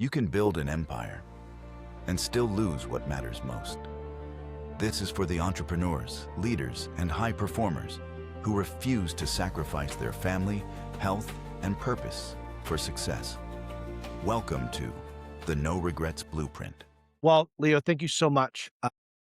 You can build an empire and still lose what matters most. This is for the entrepreneurs, leaders, and high performers who refuse to sacrifice their family, health, and purpose for success. Welcome to the No Regrets Blueprint. Well, Leo, thank you so much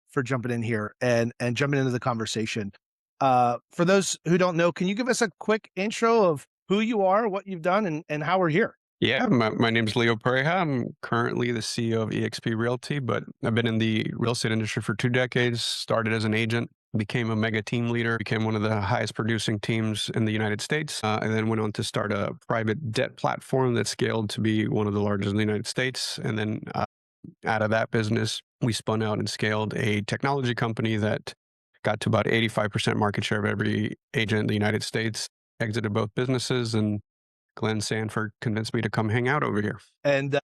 for jumping in here and jumping into the conversation. For those who don't know, can you give us a quick intro of who you are, what you've done, and how we're here? Yeah, my name's Leo Pareja. I'm currently the CEO of eXp Realty, but I've been in the real estate industry for 2 decades, started as an agent, became a mega team leader, became one of the highest producing teams in the United States, and then went on to start a private debt platform that scaled to be one of the largest in the United States. And then out of that business, we spun out and scaled a technology company that got to about 85% market share of every agent in the United States, exited both businesses, and Glenn Sanford convinced me to come hang out over here. And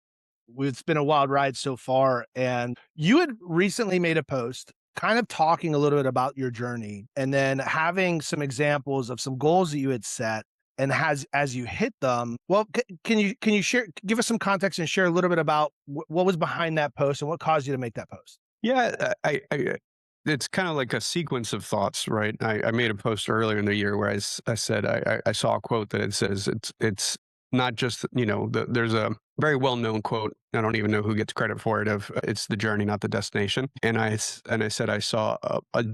it's been a wild ride so far. And you had recently made a post kind of talking a little bit about your journey and then having some examples of some goals that you had set. And as you hit them, well, can you share, give us some context and share a little bit about what was behind that post and what caused you to make that post? Yeah, it's kind of like a sequence of thoughts, right? I made a post earlier in the year where I said I saw a quote that it says it's not just, there's a very well-known quote. I don't even know who gets credit for it, of it's the journey, not the destination. And I said I saw a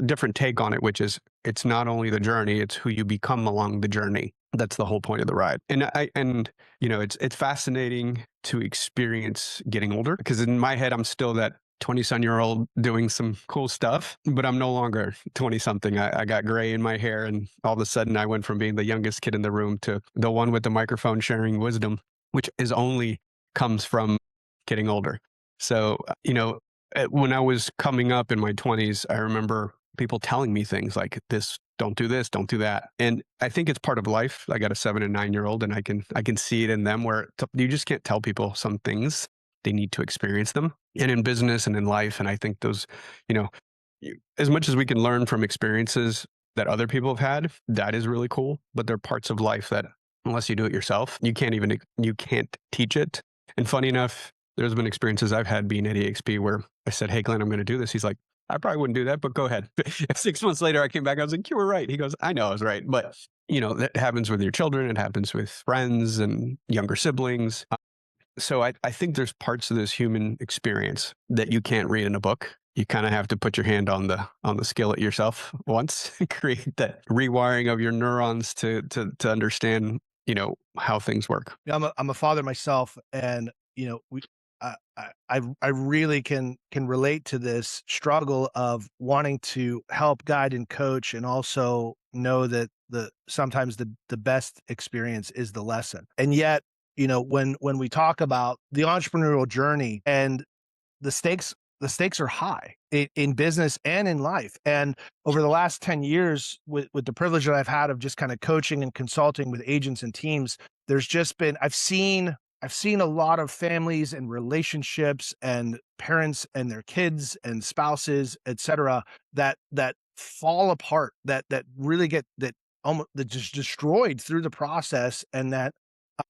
different take on it, which is it's not only the journey, it's who you become along the journey. That's the whole point of the ride. And it's fascinating to experience getting older, because in my head, I'm still that 20-some-year-old doing some cool stuff, but I'm no longer 20-something. I got gray in my hair, and all of a sudden I went from being the youngest kid in the room to the one with the microphone sharing wisdom, which is only comes from getting older. So, when I was coming up in my 20s, I remember people telling me things like this, don't do this, don't do that. And I think it's part of life. I got a 7 and 9-year-old, and I can see it in them where you just can't tell people some things. They need to experience them, and in business and in life. And I think those, as much as we can learn from experiences that other people have had, that is really cool. But there are parts of life that, unless you do it yourself, you can't teach it. And funny enough, there's been experiences I've had being at eXp where I said, "Hey, Glenn, I'm going to do this." He's like, "I probably wouldn't do that, but go ahead." 6 months later, I came back. I was like, "You were right." He goes, "I know I was right." But, that happens with your children. It happens with friends and younger siblings. So I think there's parts of this human experience that you can't read in a book. You kind of have to put your hand on the skillet yourself once, create that rewiring of your neurons to understand, how things work. Yeah, I'm a father myself, and I really can relate to this struggle of wanting to help guide and coach, and also know that sometimes the best experience is the lesson. And yet, when we talk about the entrepreneurial journey, and the stakes are high in business and in life. And over the last 10 years, with the privilege that I've had of just kind of coaching and consulting with agents and teams, there's just been, I've seen a lot of families and relationships and parents and their kids and spouses, et cetera, that fall apart, that really get that just destroyed through the process. And that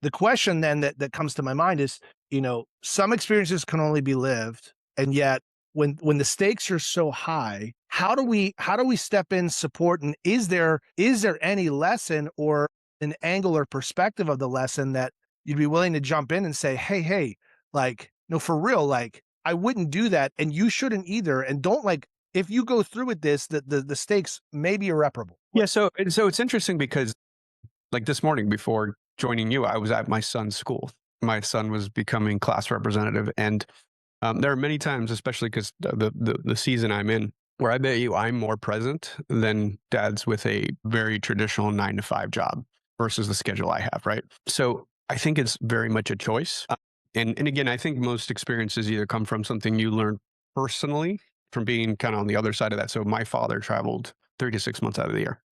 the question then that comes to my mind is, some experiences can only be lived. And yet when the stakes are so high, how do we step in, support? And is there any lesson or an angle or perspective of the lesson that you'd be willing to jump in and say, hey, like, no, for real, like, I wouldn't do that, and you shouldn't either. And don't, like, if you go through with this, the stakes may be irreparable. Yeah. So it's interesting because, like, this morning before joining you, I was at my son's school. My son was becoming class representative, and there are many times, especially because the season I'm in, where I bet you I'm more present than dads with a very traditional 9-to-5 job versus the schedule I have, right? So I think it's very much a choice. And again, I think most experiences either come from something you learn personally from being kind of on the other side of that. So my father traveled 3 to 6 months out of the year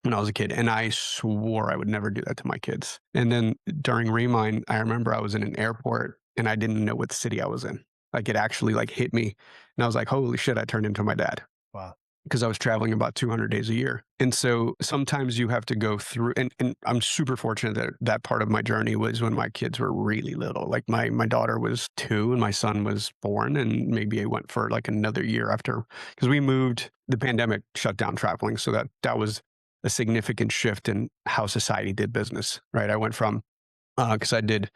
when I was a kid, and I swore I would never do that to my kids. And then during Remine, I remember I was in an airport and I didn't know what city I was in. Like, it actually hit me, and I was like, "Holy shit!" I turned into my dad. Wow. because I was traveling about 200 days a year. And so sometimes you have to go through, and I'm super fortunate that that part of my journey was when my kids were really little. Like my daughter was 2 and my son was born, and maybe I went for like another year after, because we moved, the pandemic shut down traveling. So that was a significant shift in how society did business, right? I went from, because I did,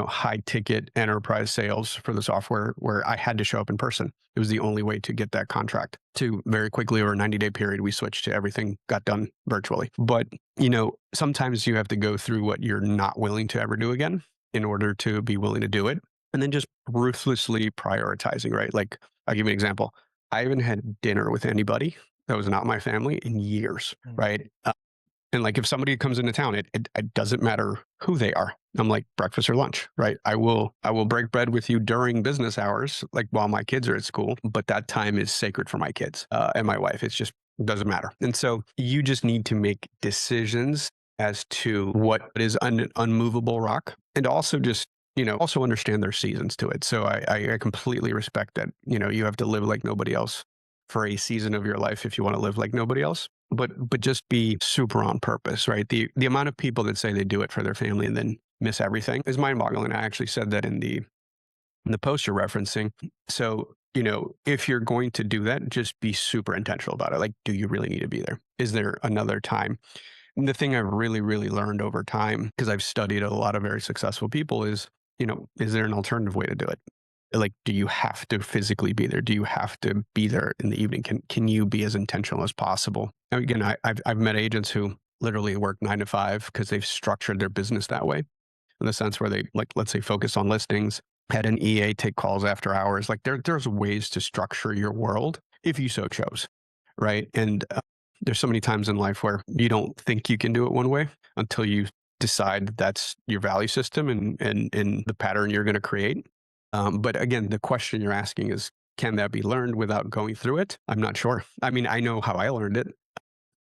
high ticket enterprise sales for the software where I had to show up in person. It was the only way to get that contract. To very quickly, over a 90-day period, we switched to everything got done virtually. But, sometimes you have to go through what you're not willing to ever do again in order to be willing to do it. And then just ruthlessly prioritizing, right? Like, I'll give you an example. I haven't had dinner with anybody that was not my family in years, right? And like if somebody comes into town, it doesn't matter who they are. I'm like breakfast or lunch, right? I will break bread with you during business hours, like while my kids are at school, but that time is sacred for my kids and my wife. It's just doesn't matter. And so you just need to make decisions as to what is an unmovable rock, and also just also understand their seasons to it. So I completely respect that. You have to live like nobody else for a season of your life if you want to live like nobody else. But just be super on purpose, right? The amount of people that say they do it for their family and then miss everything is mind-boggling. I actually said that in the post you're referencing. So, if you're going to do that, just be super intentional about it. Like, do you really need to be there? Is there another time? And the thing I've really, really learned over time, because I've studied a lot of very successful people, is there an alternative way to do it? Like, do you have to physically be there? Do you have to be there in the evening? Can you be as intentional as possible? And again, I've met agents who literally work 9 to 5 because they've structured their business that way, in the sense where they, like, let's say, focus on listings, had an EA take calls after hours. Like there's ways to structure your world if you so chose, right? And there's so many times in life where you don't think you can do it one way until you decide that's your value system and the pattern you're going to create. But again, the question you're asking is, can that be learned without going through it? I'm not sure. I mean, I know how I learned it.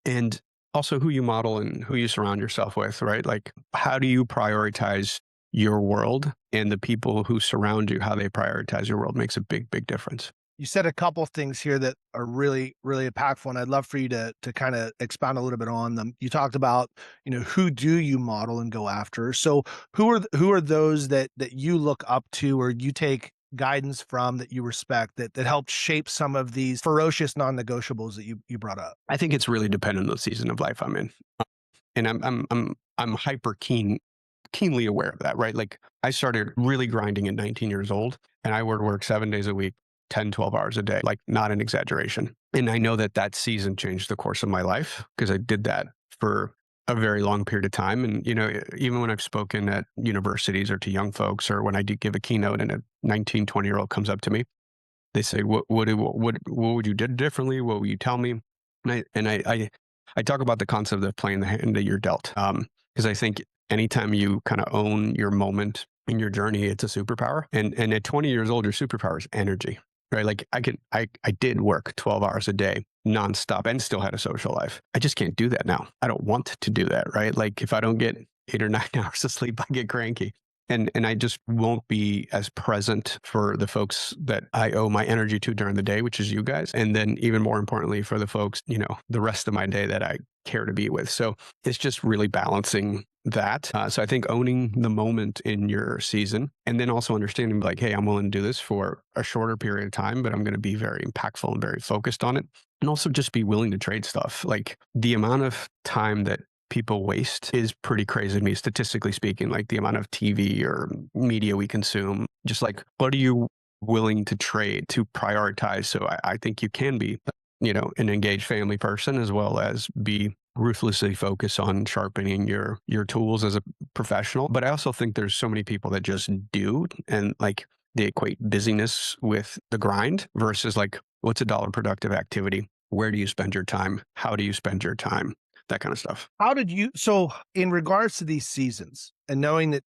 And also who you model and who you surround yourself with, right? Like, how do you prioritize your world, and the people who surround you, how they prioritize your world makes a big, big difference. You said a couple things here that are really, really impactful, and I'd love for you to kind of expound a little bit on them. You talked about, who do you model and go after? So who are those that you look up to or you take guidance from, that you respect, that helped shape some of these ferocious non-negotiables that you brought up? I think it's really dependent on the season of life I'm in. And I'm hyper keenly aware of that, right? Like, I started really grinding at 19 years old, and I would work 7 days a week, 10, 12 hours a day, like, not an exaggeration. And I know that season changed the course of my life because I did that for a very long period of time. And, even when I've spoken at universities or to young folks, or when I do give a keynote and a 19, 20-year-old comes up to me, they say, what would you do differently? What would you tell me? I talk about the concept of playing the hand that you're dealt. Because I think anytime you kind of own your moment in your journey, it's a superpower. And at 20 years old, your superpower is energy, right? Like, I did work 12 hours a day nonstop and still had a social life. I just can't do that now. I don't want to do that, right? Like, if I don't get 8 or 9 hours of sleep, I get cranky. And I just won't be as present for the folks that I owe my energy to during the day, which is you guys. And then even more importantly, for the folks, the rest of my day that I care to be with. So it's just really balancing that. So I think owning the moment in your season, and then also understanding, like, hey, I'm willing to do this for a shorter period of time, but I'm going to be very impactful and very focused on it. And also just be willing to trade stuff. Like, the amount of time that people waste is pretty crazy to me, statistically speaking. Like, the amount of TV or media we consume, just like, what are you willing to trade to prioritize? So I think you can be, an engaged family person, as well as be ruthlessly focused on sharpening your tools as a professional. But I also think there's so many people that just do, and like, they equate busyness with the grind versus, like, what's a dollar productive activity? Where do you spend your time? How do you spend your time? That kind of stuff. So in regards to these seasons, and knowing that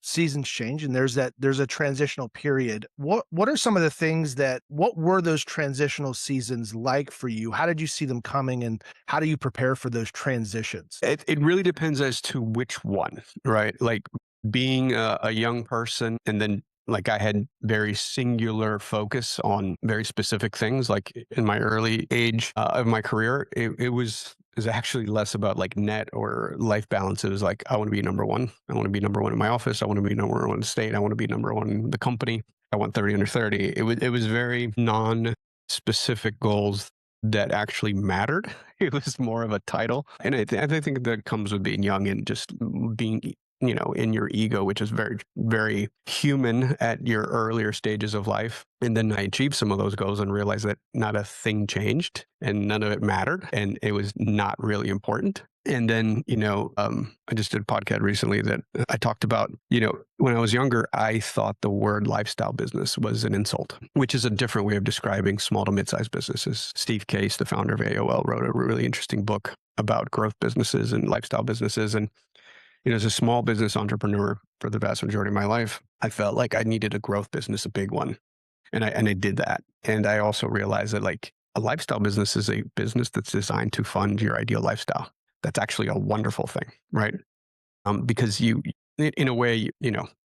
seasons change and there's a transitional period, what are some of the things what were those transitional seasons like for you? How did you see them coming, and how do you prepare for those transitions? It really depends as to which one, right? Like, being a young person and then Like I had very singular focus on very specific things. Like in my early age of my career, it was actually less about like net or life balance. It was like, I want to be number one. I want to be number one in my office. I want to be number one in the state. I want to be number one in the company. I want 30 under 30. It was very non-specific goals that actually mattered. It was more of a title. And I think that comes with being young and just being, in your ego, which is very, very human at your earlier stages of life. And then I achieved some of those goals and realized that not a thing changed and none of it mattered and it was not really important. And then, I just did a podcast recently that I talked about, when I was younger, I thought the word lifestyle business was an insult, which is a different way of describing small to mid-sized businesses. Steve Case, the founder of AOL, wrote a really interesting book about growth businesses and lifestyle businesses. And as a small business entrepreneur for the vast majority of my life, I felt like I needed a growth business, a big one. And I did that. And I also realized that like a lifestyle business is a business that's designed to fund your ideal lifestyle. That's actually a wonderful thing, right? Because in a way,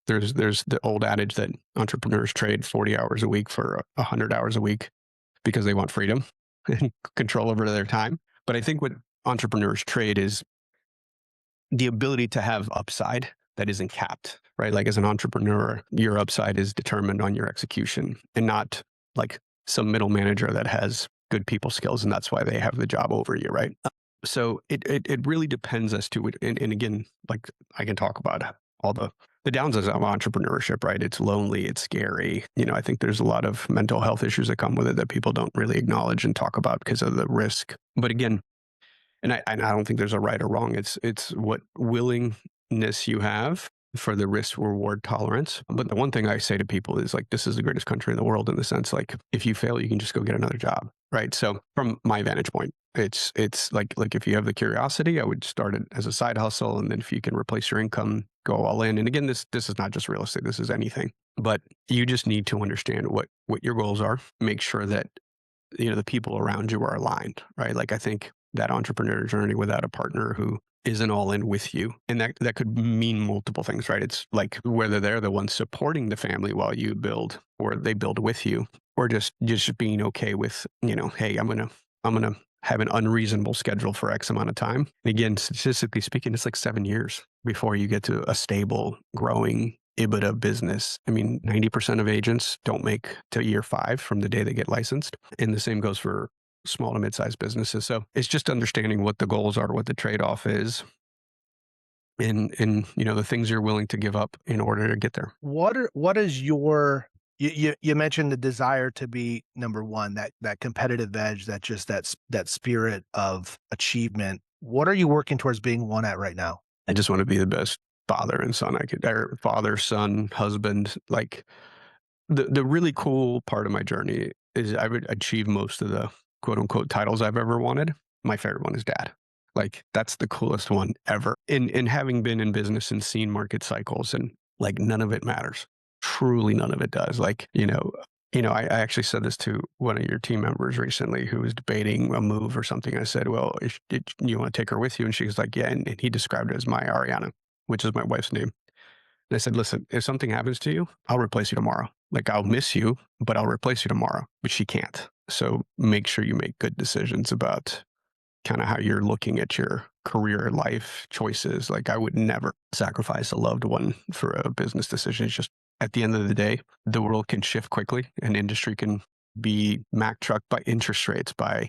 there's the old adage that entrepreneurs trade 40 hours a week for 100 hours a week because they want freedom and control over their time. But I think what entrepreneurs trade is the ability to have upside that isn't capped, right? Like as an entrepreneur, your upside is determined on your execution and not like some middle manager that has good people skills and that's why they have the job over you, right? So it really depends as to it. And again, like I can talk about all the downsides of entrepreneurship, right? It's lonely, it's scary. I think there's a lot of mental health issues that come with it that people don't really acknowledge and talk about because of the risk. But again, and I don't think there's a right or wrong. It's what willingness you have for the risk reward tolerance. But the one thing I say to people is like, this is the greatest country in the world in the sense, like if you fail, you can just go get another job. Right. So from my vantage point, it's like if you have the curiosity, I would start it as a side hustle. And then if you can replace your income, go all in. And again, this is not just real estate. This is anything, but you just need to understand what your goals are. Make sure that, the people around you are aligned, right? Like I think that entrepreneur journey without a partner who isn't all in with you. And that could mean multiple things, right? It's like whether they're the ones supporting the family while you build or they build with you, or just being okay with, hey, I'm going to have an unreasonable schedule for X amount of time. And again, statistically speaking, it's like 7 years before you get to a stable, growing EBITDA business. I mean, 90% of agents don't make to year 5 from the day they get licensed. And the same goes for small to mid-sized businesses. So it's just understanding what the goals are, what the trade-off is, and the things you're willing to give up in order to get there. What is your you mentioned the desire to be number one, that competitive edge, that spirit of achievement. What are you working towards being one at right now? I just want to be the best father and son I could, or father, son, husband. Like the really cool part of my journey is I would achieve most of the quote unquote titles I've ever wanted. My favorite one is dad. Like that's the coolest one ever. In having been in business and seen market cycles and like none of it matters. Truly none of it does. Like, I actually said this to one of your team members recently who was debating a move or something. I said, well, you want to take her with you? And she was like, yeah. And he described it as my Ariana, which is my wife's name. And I said, listen, if something happens to you, I'll replace you tomorrow. Like I'll miss you, but I'll replace you tomorrow. But she can't. So make sure you make good decisions about kind of how you're looking at your career life choices. Like I would never sacrifice a loved one for a business decision. It's just at the end of the day, the world can shift quickly and industry can be Mack trucked by interest rates, by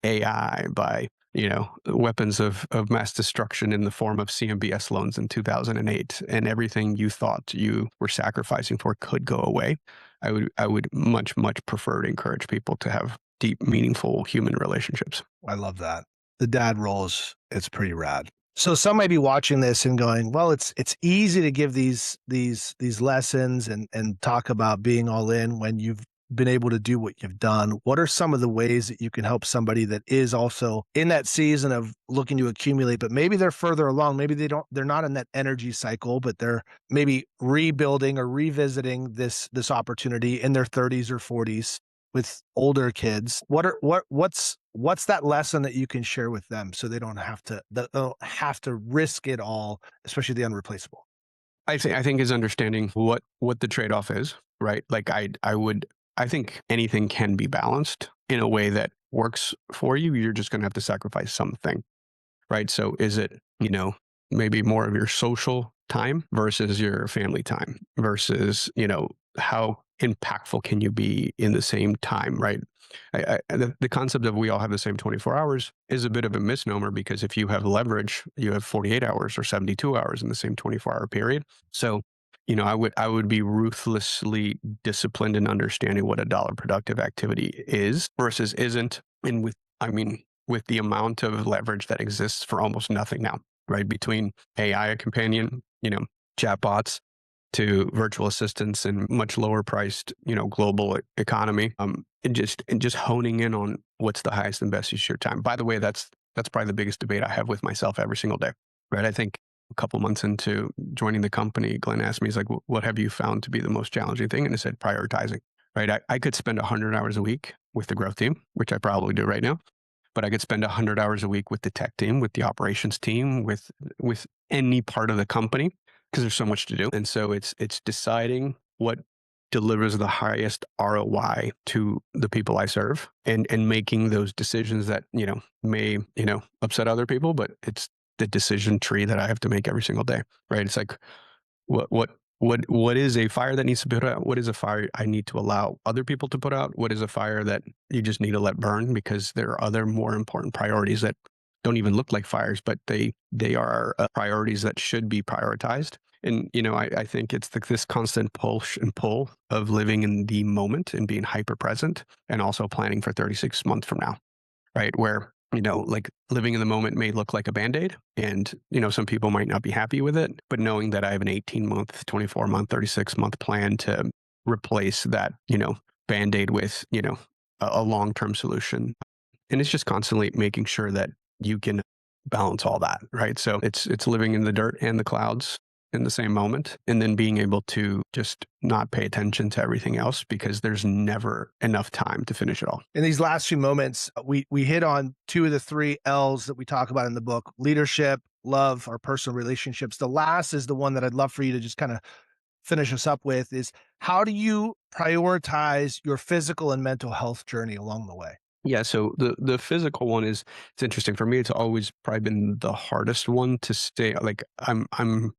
AI, by weapons of mass destruction in the form of CMBS loans in 2008, and everything you thought you were sacrificing for could go away. I would much prefer to encourage people to have deep, meaningful human relationships. I love that. The dad role it's pretty rad. So some might be watching this and going, well, it's easy to give these lessons and talk about being all in when you've been able to do what you've done. What are some of the ways that you can help somebody that is also in that season of looking to accumulate, but maybe they're further along, maybe they're not in that energy cycle, but they're maybe rebuilding or revisiting this opportunity in their 30s or 40s with older kids? What's that lesson that you can share with them so they don't have to risk it all, especially the unreplaceable? I think is understanding what the trade-off is, right? Like I think anything can be balanced in a way that works for you. You're just going to have to sacrifice something, right? So is it, maybe more of your social time versus your family time versus, how impactful can you be in the same time, right? The concept of we all have the same 24 hours is a bit of a misnomer, because if you have leverage, you have 48 hours or 72 hours in the same 24-hour period. So, I would be ruthlessly disciplined in understanding what a dollar productive activity is versus isn't. And with the amount of leverage that exists for almost nothing now, right? Between AI companion, chatbots, to virtual assistants and much lower priced, global economy. And just honing in on what's the highest and best use of your time. By the way, that's probably the biggest debate I have with myself every single day, right? I think a couple months into joining the company, Glenn asked me, he's like, what have you found to be the most challenging thing? And I said, prioritizing, right? I could spend 100 hours a week with the growth team, which I probably do right now, but I could spend 100 hours a week with the tech team, with the operations team, with any part of the company, because there's so much to do. And so it's deciding what delivers the highest ROI to the people I serve, and making those decisions that, may, upset other people, but it's the decision tree that I have to make every single day, right? It's like, what is a fire that needs to be put out? What is a fire I need to allow other people to put out? What is a fire that you just need to let burn because there are other more important priorities that don't even look like fires, but they are priorities that should be prioritized. And, I think it's this constant push and pull of living in the moment and being hyper present, and also planning for 36 months from now, right? Where, like living in the moment may look like a Band-Aid, and, some people might not be happy with it, but knowing that I have an 18-month, 24-month, 36-month plan to replace that, Band-Aid with, a long-term solution. And it's just constantly making sure that you can balance all that, right? So it's living in the dirt and the clouds in the same moment, and then being able to just not pay attention to everything else, because there's never enough time to finish it all. In these last few moments, we hit on two of the three L's that we talk about in the book: leadership, love, our personal relationships. The last is the one that I'd love for you to just kind of finish us up with, is how do you prioritize your physical and mental health journey along the way? Yeah, so the physical one it's interesting for me. It's always probably been the hardest one to stay. Like I'm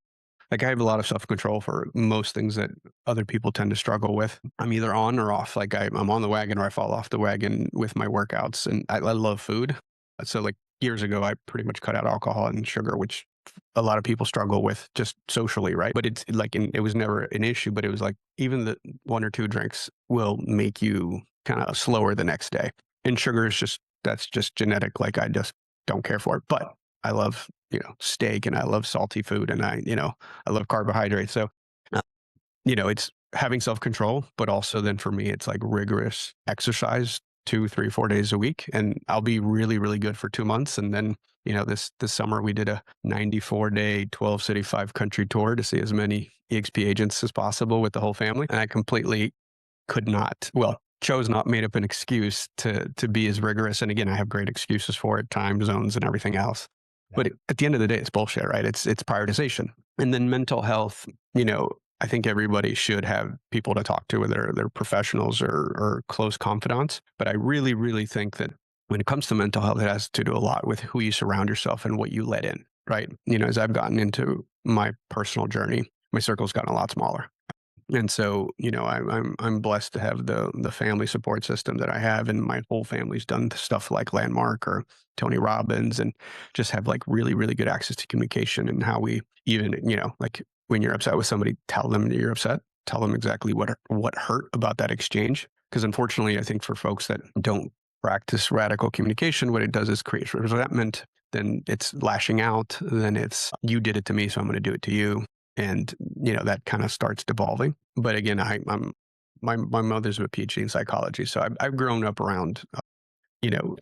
like I have a lot of self control for most things that other people tend to struggle with. I'm either on or off. Like I'm on the wagon or I fall off the wagon with my workouts, and I love food. So like years ago, I pretty much cut out alcohol and sugar, which a lot of people struggle with just socially, right? But it's like it was never an issue. But it was like even the one or two drinks will make you kind of slower the next day. And sugar is that's just genetic. Like I just don't care for it. But I love, steak, and I love salty food, and I love carbohydrates. So, it's having self-control, but also then for me, it's like rigorous exercise 2, 3, 4 days a week. And I'll be really, really good for 2 months. And then, this summer we did a 94-day, 12-city, 5-country tour to see as many EXP agents as possible with the whole family. And I completely chose not, made up an excuse to be as rigorous. And again, I have great excuses for it, time zones and everything else. But at the end of the day, it's bullshit, right? It's prioritization. And then mental health, I think everybody should have people to talk to, whether they're professionals or close confidants. But I really, really think that when it comes to mental health, it has to do a lot with who you surround yourself and what you let in, right? As I've gotten into my personal journey, my circle's gotten a lot smaller. And so, I'm blessed to have the family support system that I have, and my whole family's done stuff like Landmark or Tony Robbins, and just have like really, really good access to communication, and how we even, like when you're upset with somebody, tell them that you're upset, tell them exactly what hurt about that exchange. Because unfortunately, I think for folks that don't practice radical communication, what it does is create resentment. Then it's lashing out. Then it's, you did it to me, so I'm going to do it to you. And, that kind of starts devolving. But again, my mother's a PhD in psychology. So I've grown up around,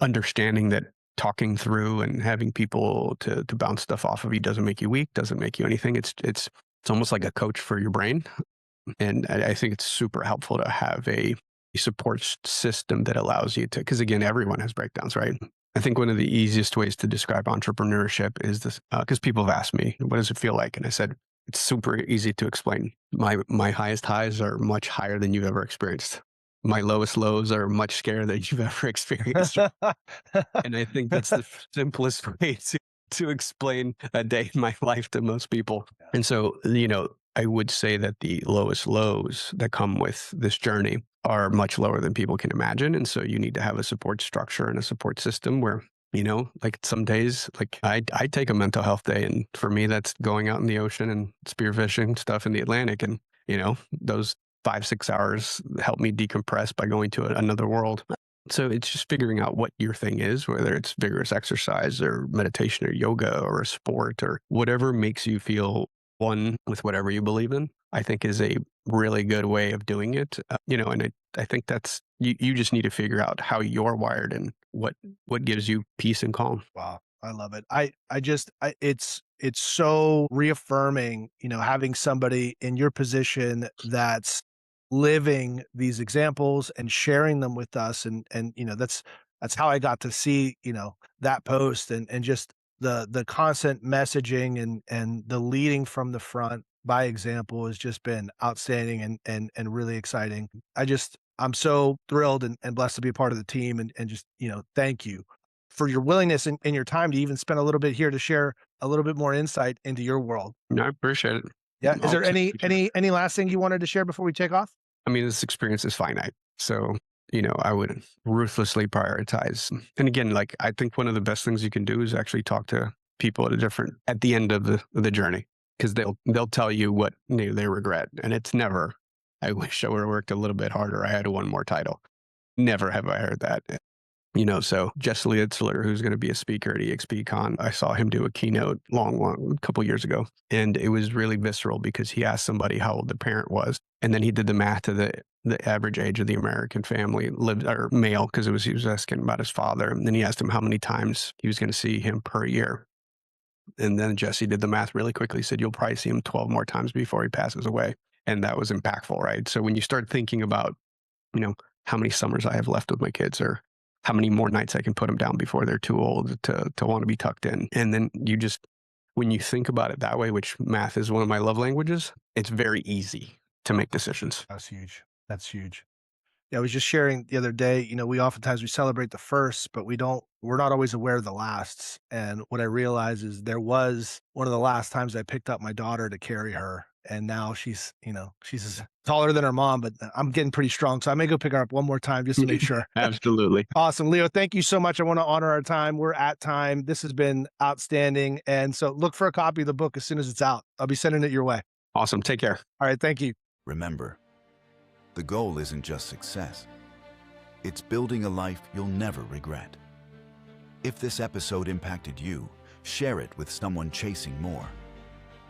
understanding that talking through and having people to bounce stuff off of you doesn't make you weak, doesn't make you anything. It's almost like a coach for your brain. And I think it's super helpful to have a support system that allows you to, because again, everyone has breakdowns, right? I think one of the easiest ways to describe entrepreneurship is this, because people have asked me, what does it feel like? And I said, It's super easy to explain. My highest highs are much higher than you've ever experienced. My lowest lows are much scarier than you've ever experienced. And I think that's the simplest way to explain a day in my life to most people. And so, I would say that the lowest lows that come with this journey are much lower than people can imagine. And so you need to have a support structure and a support system where, like some days, like I take a mental health day. And for me, that's going out in the ocean and spearfishing stuff in the Atlantic. And, those 5-6 hours help me decompress by going to another world. So it's just figuring out what your thing is, whether it's vigorous exercise or meditation or yoga or a sport or whatever makes you feel one with whatever you believe in, I think is a really good way of doing it. And I think that's, you just need to figure out how you're wired and what gives you peace and calm. Wow. I love it. It's so reaffirming, having somebody in your position that's living these examples and sharing them with us. And, that's how I got to see, that post and just the constant messaging and the leading from the front by example has just been outstanding and really exciting. I'm so thrilled and blessed to be a part of the team and just, thank you for your willingness and your time to even spend a little bit here to share a little bit more insight into your world. No, I appreciate it. Yeah. Is there Also, any last thing you wanted to share before we take off? I mean, this experience is finite. So, I would ruthlessly prioritize. And again, like I think one of the best things you can do is actually talk to people at the end of the journey, because they'll tell you what they regret. And it's never, I wish I would have worked a little bit harder. I had one more title. Never have I heard that. So Jesse Litzler, who's going to be a speaker at EXPCon, I saw him do a keynote a couple years ago. And it was really visceral because he asked somebody how old the parent was. And then he did the math to the average age of the American family or male, because he was asking about his father. And then he asked him how many times he was going to see him per year. And then Jesse did the math really quickly. He said, you'll probably see him 12 more times before he passes away. And that was impactful, right? So when you start thinking about, how many summers I have left with my kids, or how many more nights I can put them down before they're too old to want to be tucked in. And then when you think about it that way, which math is one of my love languages, it's very easy to make decisions. That's huge. That's huge. Yeah, I was just sharing the other day, we celebrate the firsts, but we're not always aware of the lasts. And what I realized is there was one of the last times I picked up my daughter to carry her. And now she's taller than her mom, but I'm getting pretty strong. So I may go pick her up one more time just to make sure. Absolutely. Awesome. Leo, thank you so much. I want to honor our time. We're at time. This has been outstanding. And so look for a copy of the book as soon as it's out. I'll be sending it your way. Awesome. Take care. All right. Thank you. Remember, the goal isn't just success. It's building a life you'll never regret. If this episode impacted you, share it with someone chasing more.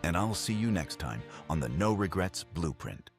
And I'll see you next time on the No Regrets Blueprint.